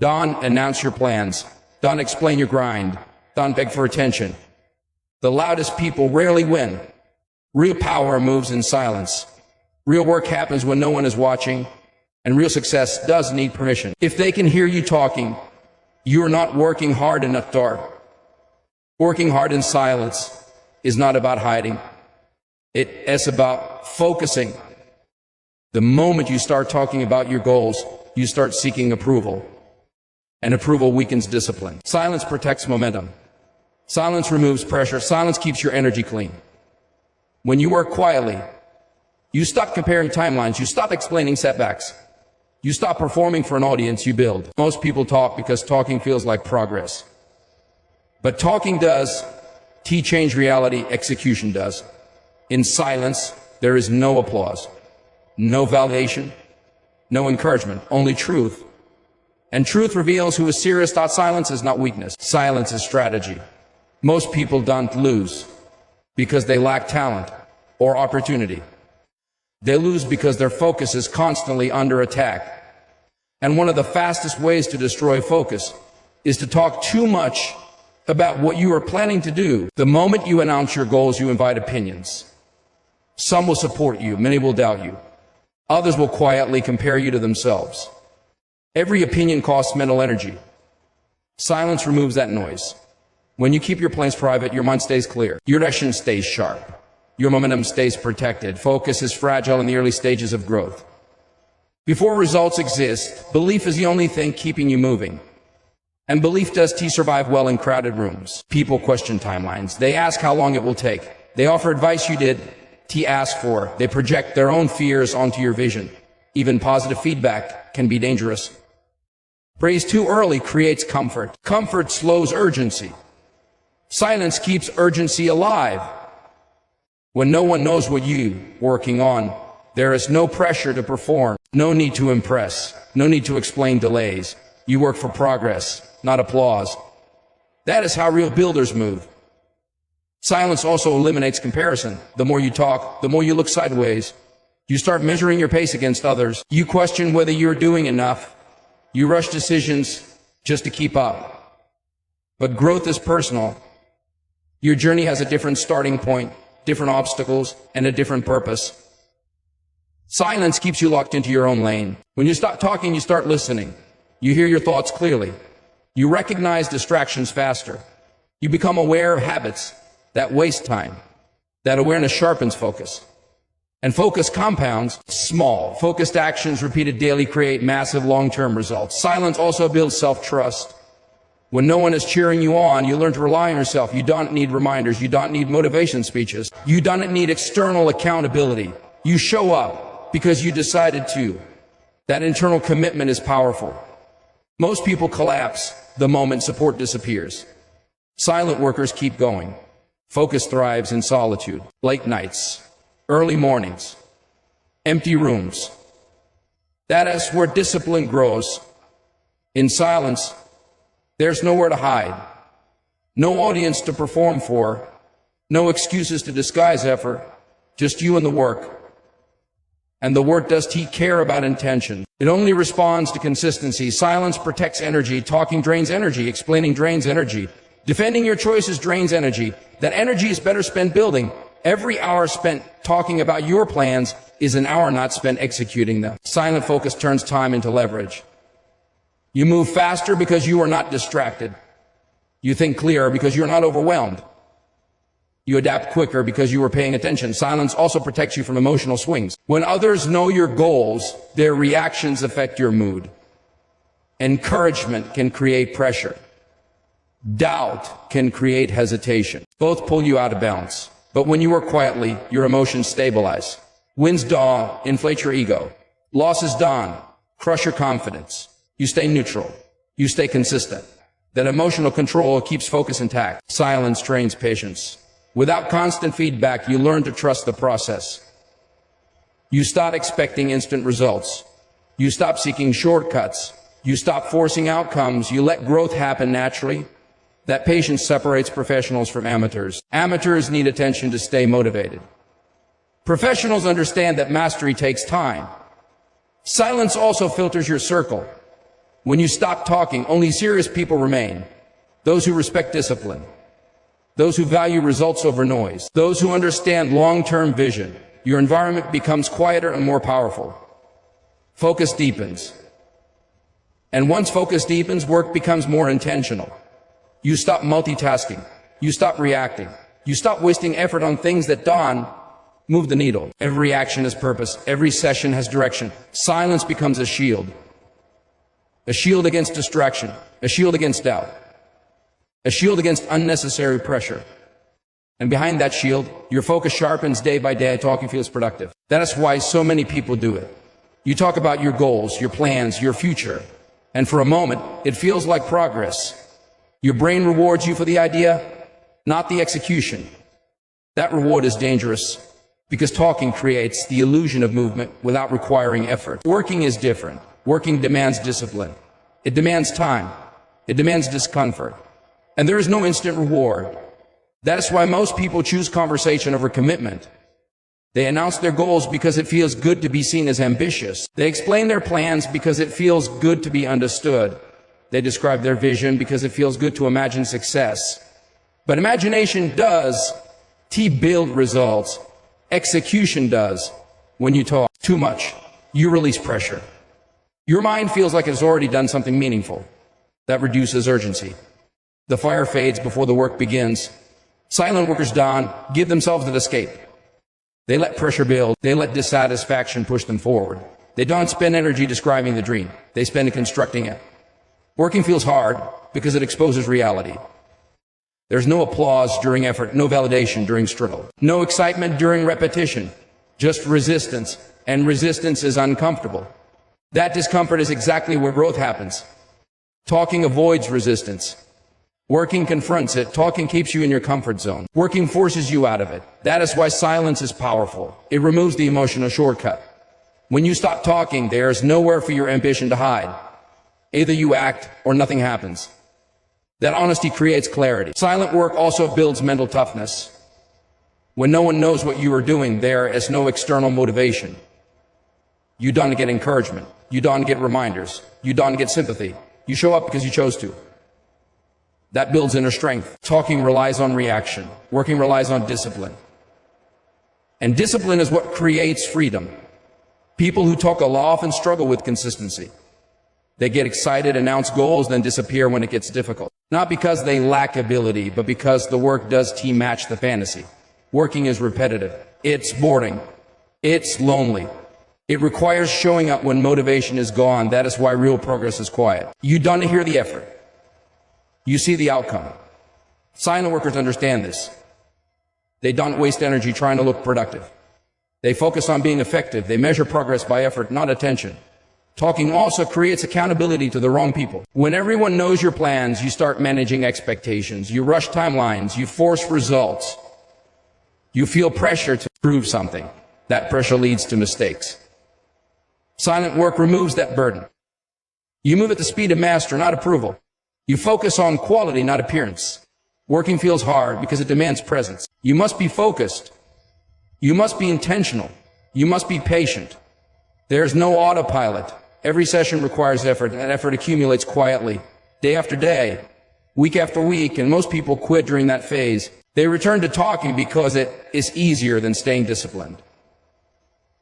Don't announce your plans. Don't explain your grind. Don't beg for attention. The loudest people rarely win. Real power moves in silence. Real work happens when no one is watching, and real success does need permission. If they can hear you talking, you are not working hard enough, dark. Working hard in silence is not about hiding. It's about focusing. The moment you start talking about your goals, you start seeking approval. And approval weakens discipline. Silence protects momentum. Silence removes pressure. Silence keeps your energy clean. When you work quietly, you stop comparing timelines. You stop explaining setbacks. You stop performing for an audience you build. Most people talk because talking feels like progress. But talking does. Change reality. Execution does. In silence, there is no applause, no validation, no encouragement, only truth. And truth reveals who is serious. Silence is not weakness. Silence is strategy. Most people don't lose because they lack talent or opportunity. They lose because their focus is constantly under attack. And one of the fastest ways to destroy focus is to talk too much about what you are planning to do. The moment you announce your goals, you invite opinions. Some will support you, many will doubt you. Others will quietly compare you to themselves. Every opinion costs mental energy. Silence removes that noise. When you keep your plans private, your mind stays clear. Your direction stays sharp. Your momentum stays protected. Focus is fragile in the early stages of growth. Before results exist, belief is the only thing keeping you moving. And belief does survive well in crowded rooms. People question timelines. They ask how long it will take. They offer advice you did ask for. They project their own fears onto your vision. Even positive feedback can be dangerous. Praise too early creates comfort. Comfort slows urgency. Silence keeps urgency alive. When no one knows what you're working on, there is no pressure to perform, no need to impress, no need to explain delays. You work for progress, not applause. That is how real builders move. Silence also eliminates comparison. The more you talk, the more you look sideways. You start measuring your pace against others. You question whether you're doing enough. You rush decisions just to keep up. But growth is personal. Your journey has a different starting point, different obstacles, and a different purpose. Silence keeps you locked into your own lane. When you stop talking, you start listening. You hear your thoughts clearly. You recognize distractions faster. You become aware of habits that waste time. That awareness sharpens focus. And focus compounds. Small, focused actions repeated daily create massive long-term results. Silence also builds self-trust. When no one is cheering you on, you learn to rely on yourself. You don't need reminders. You don't need motivation speeches. You don't need external accountability. You show up because you decided to. That internal commitment is powerful. Most people collapse the moment support disappears. Silent workers keep going. Focus thrives in solitude. Late nights, early mornings, empty rooms. That is where discipline grows. In silence, there's nowhere to hide, no audience to perform for, no excuses to disguise effort, just you and the work. And the work does care about intention. It only responds to consistency. Silence protects energy. Talking drains energy. Explaining drains energy. Defending your choices drains energy. That energy is better spent building. Every hour spent talking about your plans is an hour not spent executing them. Silent focus turns time into leverage. You move faster because you are not distracted. You think clearer because you're not overwhelmed. You adapt quicker because you are paying attention. Silence also protects you from emotional swings. When others know your goals, their reactions affect your mood. Encouragement can create pressure. Doubt can create hesitation. Both pull you out of balance. But when you work quietly, your emotions stabilize. Wins dawn, inflate your ego. Losses dawn, crush your confidence. You stay neutral. You stay consistent. That emotional control keeps focus intact. Silence trains patience. Without constant feedback, you learn to trust the process. You stop expecting instant results. You stop seeking shortcuts. You stop forcing outcomes. You let growth happen naturally. That patience separates professionals from amateurs. Amateurs need attention to stay motivated. Professionals understand that mastery takes time. Silence also filters your circle. When you stop talking, only serious people remain. Those who respect discipline. Those who value results over noise. Those who understand long-term vision. Your environment becomes quieter and more powerful. Focus deepens. And once focus deepens, work becomes more intentional. You stop multitasking. You stop reacting. You stop wasting effort on things that don't move the needle. Every action has purpose. Every session has direction. Silence becomes a shield. A shield against distraction. A shield against doubt. A shield against unnecessary pressure. And behind that shield, your focus sharpens day by day. Talking feels productive. That is why so many people do it. You talk about your goals, your plans, your future. And for a moment, it feels like progress. Your brain rewards you for the idea, not the execution. That reward is dangerous because talking creates the illusion of movement without requiring effort. Working is different. Working demands discipline. It demands time. It demands discomfort. And there is no instant reward. That is why most people choose conversation over commitment. They announce their goals because it feels good to be seen as ambitious. They explain their plans because it feels good to be understood. They describe their vision because it feels good to imagine success. But imagination does build results. Execution does. When you talk too much, you release pressure. Your mind feels like it's already done something meaningful. That reduces urgency. The fire fades before the work begins. Silent workers give themselves an escape. They let pressure build. They let dissatisfaction push them forward. They don't spend energy describing the dream. They spend it constructing it. Working feels hard because it exposes reality. There's no applause during effort, no validation during struggle, no excitement during repetition, just resistance, and resistance is uncomfortable. That discomfort is exactly where growth happens. Talking avoids resistance. Working confronts it. Talking keeps you in your comfort zone. Working forces you out of it. That is why silence is powerful. It removes the emotional shortcut. When you stop talking, there's nowhere for your ambition to hide. Either you act or nothing happens. That honesty creates clarity. Silent work also builds mental toughness. When no one knows what you are doing, there is no external motivation. You don't get encouragement. You don't get reminders. You don't get sympathy. You show up because you chose to. That builds inner strength. Talking relies on reaction. Working relies on discipline. And discipline is what creates freedom. People who talk a lot often struggle with consistency. They get excited, announce goals, then disappear when it gets difficult. Not because they lack ability, but because the work does match the fantasy. Working is repetitive. It's boring. It's lonely. It requires showing up when motivation is gone. That is why real progress is quiet. You don't hear the effort. You see the outcome. Silent workers understand this. They don't waste energy trying to look productive. They focus on being effective. They measure progress by effort, not attention. Talking also creates accountability to the wrong people. When everyone knows your plans, you start managing expectations. You rush timelines. You force results. You feel pressure to prove something. That pressure leads to mistakes. Silent work removes that burden. You move at the speed of master, not approval. You focus on quality, not appearance. Working feels hard because it demands presence. You must be focused. You must be intentional. You must be patient. There's no autopilot. Every session requires effort, and effort accumulates quietly, day after day, week after week, and most people quit during that phase. They return to talking because it is easier than staying disciplined.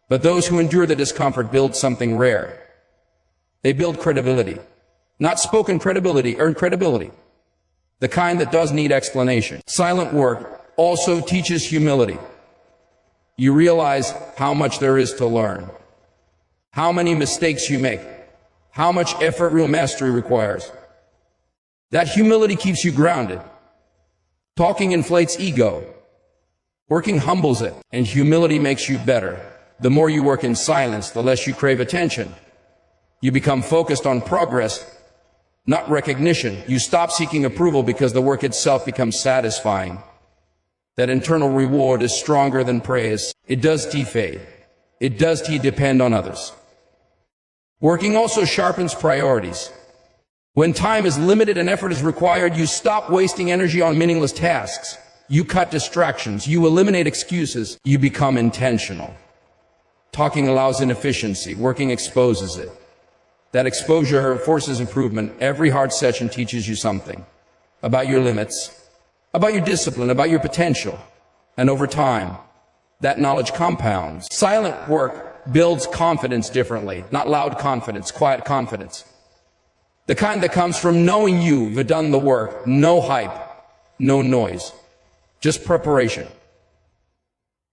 But those who endure the discomfort build something rare. They build credibility. Not spoken credibility, earned credibility. The kind that does need explanation. Silent work also teaches humility. You realize how much there is to learn. How many mistakes you make. How much effort real mastery requires. That humility keeps you grounded. Talking inflates ego. Working humbles it. And humility makes you better. The more you work in silence, the less you crave attention. You become focused on progress, not recognition. You stop seeking approval because the work itself becomes satisfying. That internal reward is stronger than praise. It does fade. It does depend on others. Working also sharpens priorities. When time is limited and effort is required, you stop wasting energy on meaningless tasks. You cut distractions. You eliminate excuses. You become intentional. Talking allows inefficiency. Working exposes it. That exposure forces improvement. Every hard session teaches you something about your limits, about your discipline, about your potential. And over time, that knowledge compounds. Silent work builds confidence differently. Not loud confidence, quiet confidence. The kind that comes from knowing you've done the work. No hype, no noise, just preparation.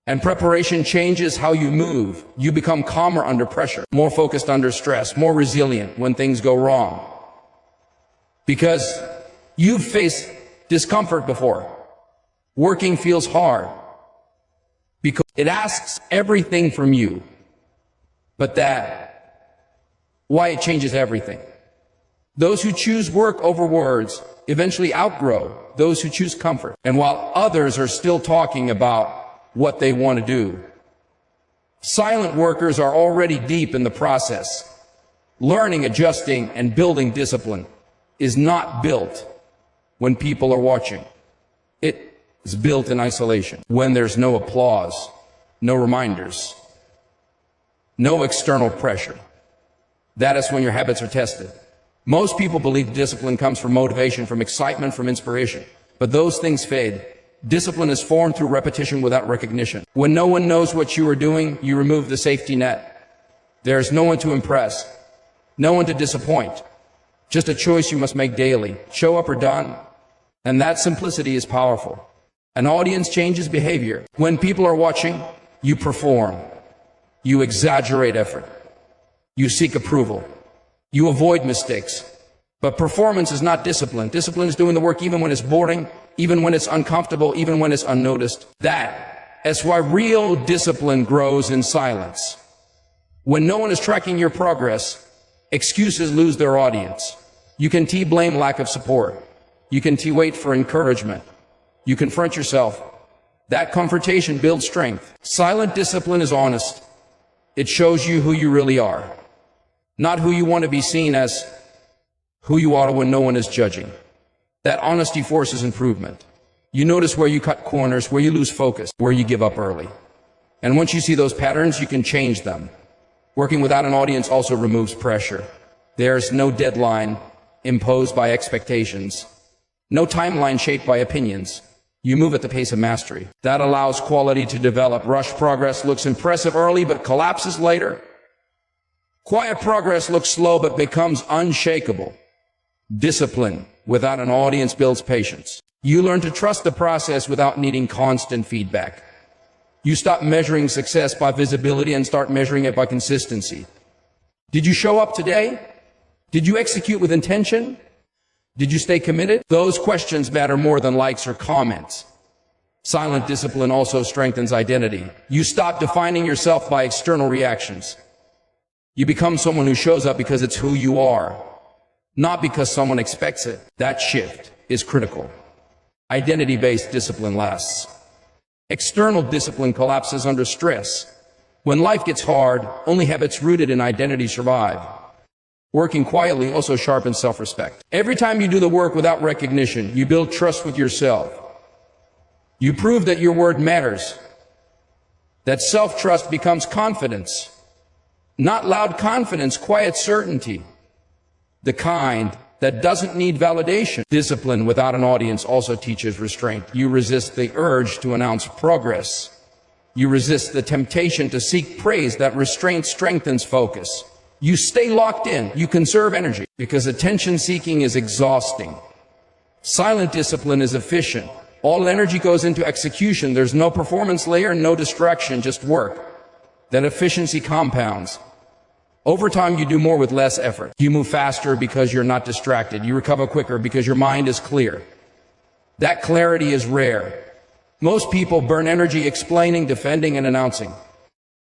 And preparation changes how you move. You become calmer under pressure, more focused under stress, more resilient when things go wrong. Because you've faced discomfort before. Working feels hard because it asks everything from you. But why it changes everything. Those who choose work over words eventually outgrow those who choose comfort. And while others are still talking about what they want to do, silent workers are already deep in the process. Learning, adjusting, and building discipline is not built when people are watching. It is built in isolation, when there's no applause, no reminders, no external pressure. That is when your habits are tested. Most people believe discipline comes from motivation, from excitement, from inspiration. But those things fade. Discipline is formed through repetition without recognition. When no one knows what you are doing, you remove the safety net. There's no one to impress, no one to disappoint. Just a choice you must make daily. Show up or done. And that simplicity is powerful. An audience changes behavior. When people are watching, you perform. You exaggerate effort. You seek approval. You avoid mistakes. But performance is not discipline. Discipline is doing the work even when it's boring, even when it's uncomfortable, even when it's unnoticed. That's why real discipline grows in silence. When no one is tracking your progress, excuses lose their audience. You can blame lack of support. You can wait for encouragement. You confront yourself. That confrontation builds strength. Silent discipline is honest. It shows you who you really are. Not who you want to be seen as, who you are when no one is judging. That honesty forces improvement. You notice where you cut corners, where you lose focus, where you give up early. And once you see those patterns, you can change them. Working without an audience also removes pressure. There's no deadline imposed by expectations. No timeline shaped by opinions. You move at the pace of mastery. That allows quality to develop. Rush progress looks impressive early but collapses later. Quiet progress looks slow but becomes unshakable. Discipline without an audience builds patience. You learn to trust the process without needing constant feedback. You stop measuring success by visibility and start measuring it by consistency. Did you show up today? Did you execute with intention? Did you stay committed? Those questions matter more than likes or comments. Silent discipline also strengthens identity. You stop defining yourself by external reactions. You become someone who shows up because it's who you are, not because someone expects it. That shift is critical. Identity-based discipline lasts. External discipline collapses under stress. When life gets hard, only habits rooted in identity survive. Working quietly also sharpens self-respect. Every time you do the work without recognition, you build trust with yourself. You prove that your word matters. That self-trust becomes confidence. Not loud confidence, quiet certainty. The kind that doesn't need validation. Discipline without an audience also teaches restraint. You resist the urge to announce progress. You resist the temptation to seek praise. That restraint strengthens focus. You stay locked in. You conserve energy because attention seeking is exhausting. Silent discipline is efficient. All energy goes into execution. There's no performance layer, no distraction, just work. That efficiency compounds. Over time, you do more with less effort. You move faster because you're not distracted. You recover quicker because your mind is clear. That clarity is rare. Most people burn energy explaining, defending, and announcing.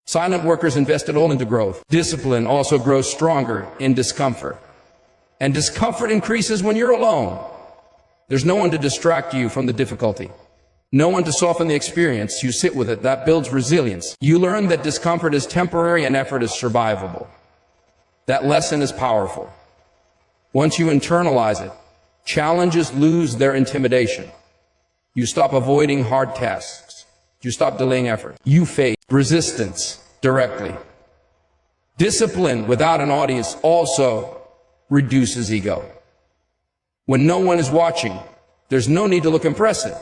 Silent workers invest it all into growth. Discipline also grows stronger in discomfort. And discomfort increases when you're alone. There's no one to distract you from the difficulty. No one to soften the experience. You sit with it. That builds resilience. You learn that discomfort is temporary and effort is survivable. That lesson is powerful. Once you internalize it, challenges lose their intimidation. You stop avoiding hard tasks. You stop delaying effort. You face resistance directly. Discipline without an audience also reduces ego. When no one is watching, there's no need to look impressive.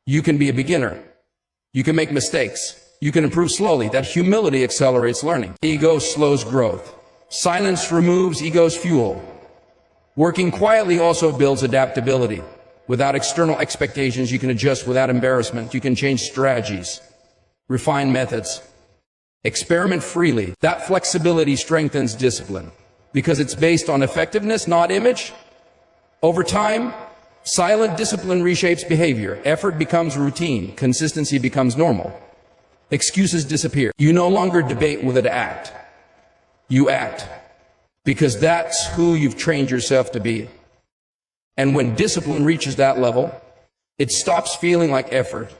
You can be a beginner. You can make mistakes. You can improve slowly. That humility accelerates learning. Ego slows growth. Silence removes ego's fuel. Working quietly also builds adaptability. Without external expectations, you can adjust without embarrassment. You can change strategies, refine methods, experiment freely. That flexibility strengthens discipline because it's based on effectiveness, not image. Over time, silent discipline reshapes behavior. Effort becomes routine. Consistency becomes normal. Excuses disappear. You no longer debate whether to act. You act because that's who you've trained yourself to be. And when discipline reaches that level, it stops feeling like effort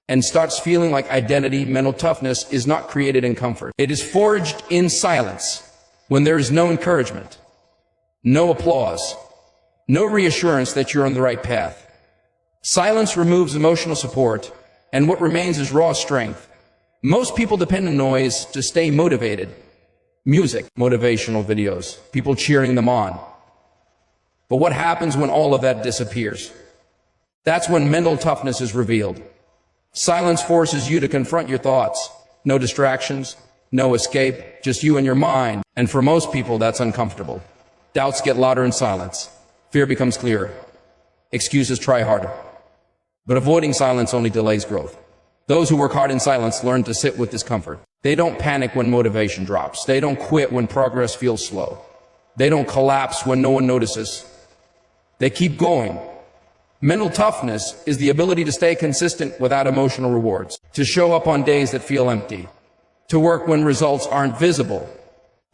and starts feeling like identity. Mental toughness is not created in comfort. It is forged in silence when there is no encouragement, no applause, no reassurance that you're on the right path. Silence removes emotional support, and what remains is raw strength. Most people depend on noise to stay motivated. Music, motivational videos, people cheering them on. But what happens when all of that disappears? That's when mental toughness is revealed. Silence forces you to confront your thoughts. No distractions, no escape, just you and your mind. And for most people, that's uncomfortable. Doubts get louder in silence. Fear becomes clearer. Excuses try harder. But avoiding silence only delays growth. Those who work hard in silence learn to sit with discomfort. They don't panic when motivation drops. They don't quit when progress feels slow. They don't collapse when no one notices. They keep going. Mental toughness is the ability to stay consistent without emotional rewards, to show up on days that feel empty, to work when results aren't visible,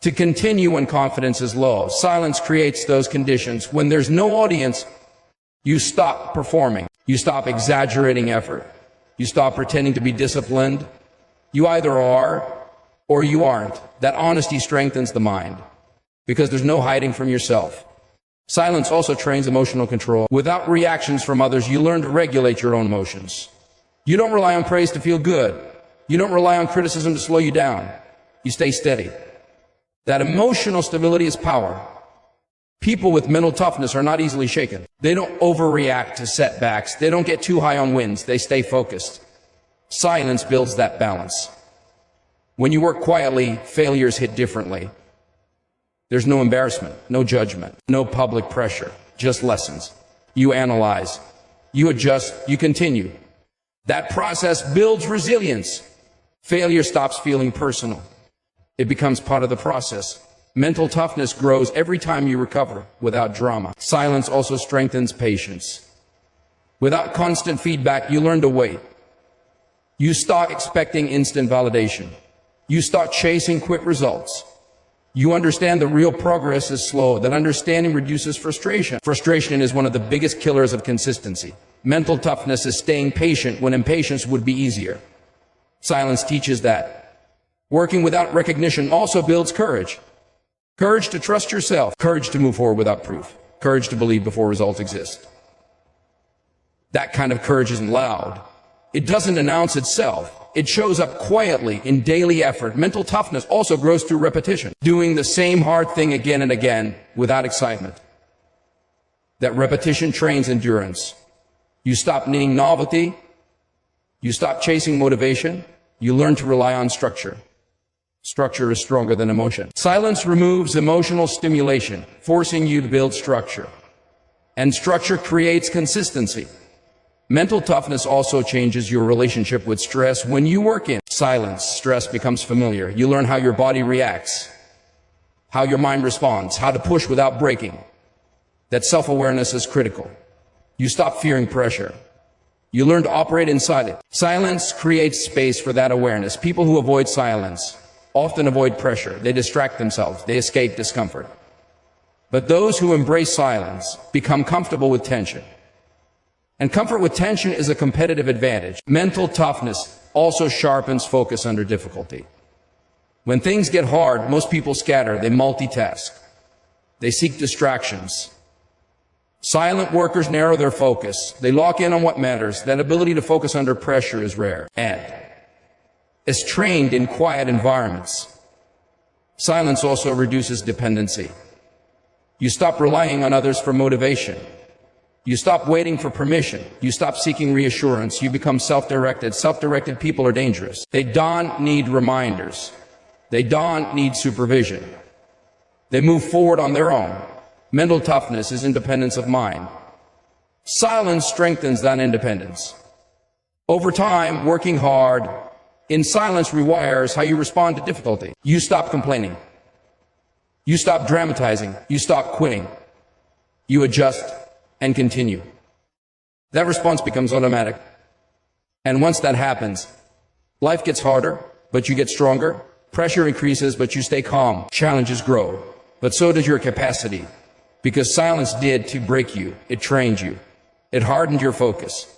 to continue when confidence is low. Silence creates those conditions. When there's no audience, you stop performing. You stop exaggerating effort. You stop pretending to be disciplined. You either are or you aren't. That honesty strengthens the mind because there's no hiding from yourself. Silence also trains emotional control. Without reactions from others, you learn to regulate your own emotions. You don't rely on praise to feel good. You don't rely on criticism to slow you down. You stay steady. That emotional stability is power. People with mental toughness are not easily shaken. They don't overreact to setbacks. They don't get too high on wins. They stay focused. Silence builds that balance. When you work quietly, failures hit differently. There's no embarrassment, no judgment, no public pressure, just lessons. You analyze, you adjust, you continue. That process builds resilience. Failure stops feeling personal. It becomes part of the process. Mental toughness grows every time you recover without drama. Silence also strengthens patience. Without constant feedback, you learn to wait. You stop expecting instant validation. You start chasing quick results. You understand the real progress is slow. That understanding reduces frustration. Frustration is one of the biggest killers of consistency. Mental toughness is staying patient when impatience would be easier. Silence teaches that. Working without recognition also builds courage. Courage to trust yourself. Courage to move forward without proof. Courage to believe before results exist. That kind of courage isn't loud. It doesn't announce itself. It shows up quietly in daily effort. Mental toughness also grows through repetition, doing the same hard thing again and again without excitement. That repetition trains endurance. You stop needing novelty. You stop chasing motivation. You learn to rely on structure. Structure is stronger than emotion. Silence removes emotional stimulation, forcing you to build structure. And structure creates consistency. Mental toughness also changes your relationship with stress. When you work in silence, stress becomes familiar. You learn how your body reacts, how your mind responds, how to push without breaking. That self-awareness is critical. You stop fearing pressure. You learn to operate inside it. Silence creates space for that awareness. People who avoid silence often avoid pressure. They distract themselves. They escape discomfort. But those who embrace silence become comfortable with tension. And comfort with tension is a competitive advantage. Mental toughness also sharpens focus under difficulty. When things get hard, most people scatter. They multitask. They seek distractions. Silent workers narrow their focus. They lock in on what matters. That ability to focus under pressure is rare and is trained in quiet environments. Silence also reduces dependency. You stop relying on others for motivation. You stop waiting for permission. You stop seeking reassurance. You become self-directed. Self-directed people are dangerous. They don't need reminders. They don't need supervision. They move forward on their own. Mental toughness is independence of mind. Silence strengthens that independence. Over time, working hard in silence rewires how you respond to difficulty. You stop complaining. You stop dramatizing. You stop quitting. You adjust and continue. That response becomes automatic. And once that happens, life gets harder, but you get stronger. Pressure increases, but you stay calm. Challenges grow, but so does your capacity. Because silence did to break you. It trained you. It hardened your focus.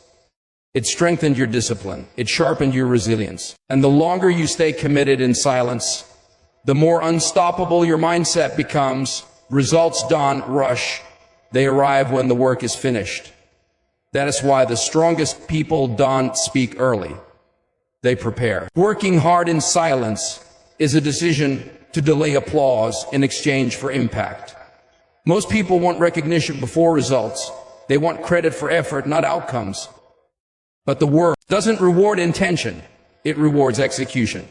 It strengthened your discipline. It sharpened your resilience. And the longer you stay committed in silence, the more unstoppable your mindset becomes. Results don't rush. They arrive when the work is finished. That is why the strongest people don't speak early. They prepare. Working hard in silence is a decision to delay applause in exchange for impact. Most people want recognition before results. They want credit for effort, not outcomes. But the work doesn't reward intention. It rewards execution.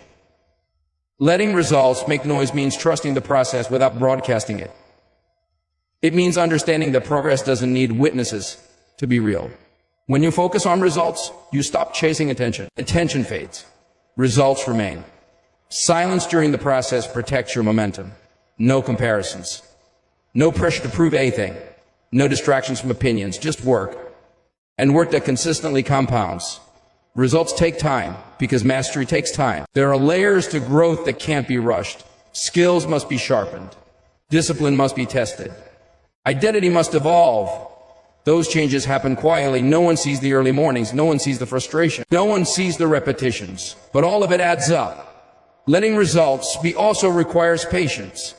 Letting results make noise means trusting the process without broadcasting it. It means understanding that progress doesn't need witnesses to be real. When you focus on results, you stop chasing attention. Attention fades. Results remain. Silence during the process protects your momentum. No comparisons. No pressure to prove anything. No distractions from opinions. Just work. And work that consistently compounds. Results take time because mastery takes time. There are layers to growth that can't be rushed. Skills must be sharpened. Discipline must be tested. Identity must evolve. Those changes happen quietly. No one sees the early mornings. No one sees the frustration. No one sees the repetitions. But all of it adds up. Letting results be also requires patience.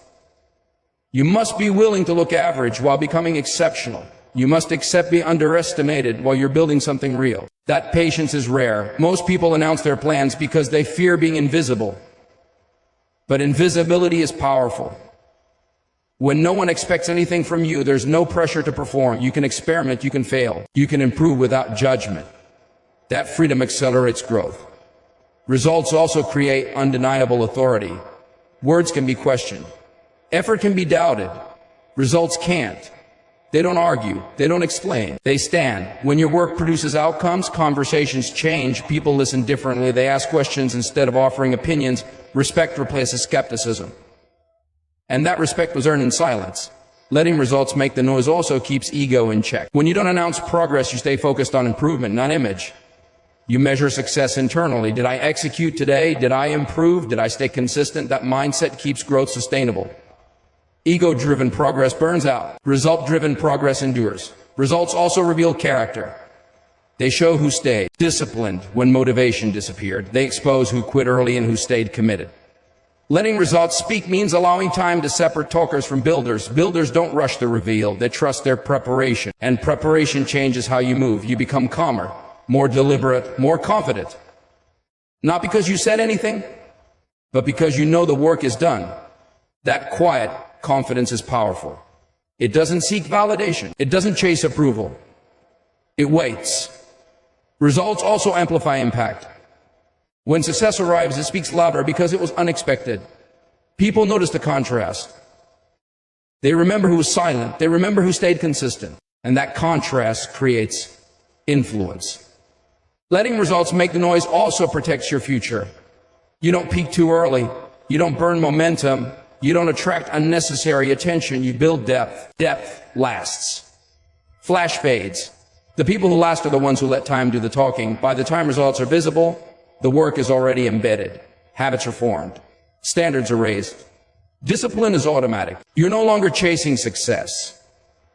You must be willing to look average while becoming exceptional. You must accept being underestimated while you're building something real. That patience is rare. Most people announce their plans because they fear being invisible. But invisibility is powerful. When no one expects anything from you, there's no pressure to perform. You can experiment, you can fail. You can improve without judgment. That freedom accelerates growth. Results also create undeniable authority. Words can be questioned. Effort can be doubted. Results can't. They don't argue. They don't explain. They stand. When your work produces outcomes, conversations change. People listen differently. They ask questions instead of offering opinions. Respect replaces skepticism. And that respect was earned in silence. Letting results make the noise also keeps ego in check. When you don't announce progress, you stay focused on improvement, not image. You measure success internally. Did I execute today? Did I improve? Did I stay consistent? That mindset keeps growth sustainable. Ego-driven progress burns out. Result-driven progress endures. Results also reveal character. They show who stayed disciplined when motivation disappeared. They expose who quit early and who stayed committed. Letting results speak means allowing time to separate talkers from builders. Builders don't rush the reveal. They trust their preparation. And preparation changes how you move. You become calmer, more deliberate, more confident. Not because you said anything, but because you know the work is done. That quiet confidence is powerful. It doesn't seek validation. It doesn't chase approval. It waits. Results also amplify impact. When success arrives, it speaks louder because it was unexpected. People notice the contrast. They remember who was silent. They remember who stayed consistent. And that contrast creates influence. Letting results make the noise also protects your future. You don't peak too early. You don't burn momentum. You don't attract unnecessary attention. You build depth. Depth lasts. Flash fades. The people who last are the ones who let time do the talking. By the time results are visible, the work is already embedded. Habits are formed. Standards are raised. Discipline is automatic. You're no longer chasing success.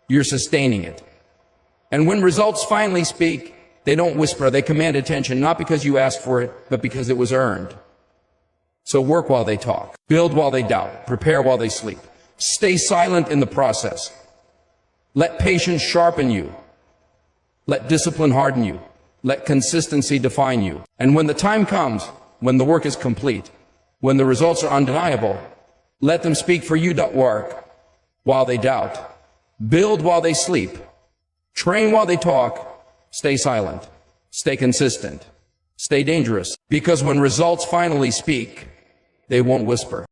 You're sustaining it. And when results finally speak, they don't whisper. They command attention, not because you asked for it, but because it was earned. So work while they talk. Build while they doubt. Prepare while they sleep. Stay silent in the process. Let patience sharpen you. Let discipline harden you. Let consistency define you. And when the time comes, when the work is complete, when the results are undeniable, Let them speak for you. Work while they doubt. Build while they sleep. Train while they talk. Stay silent. Stay consistent. Stay dangerous. Because when results finally speak, they won't whisper.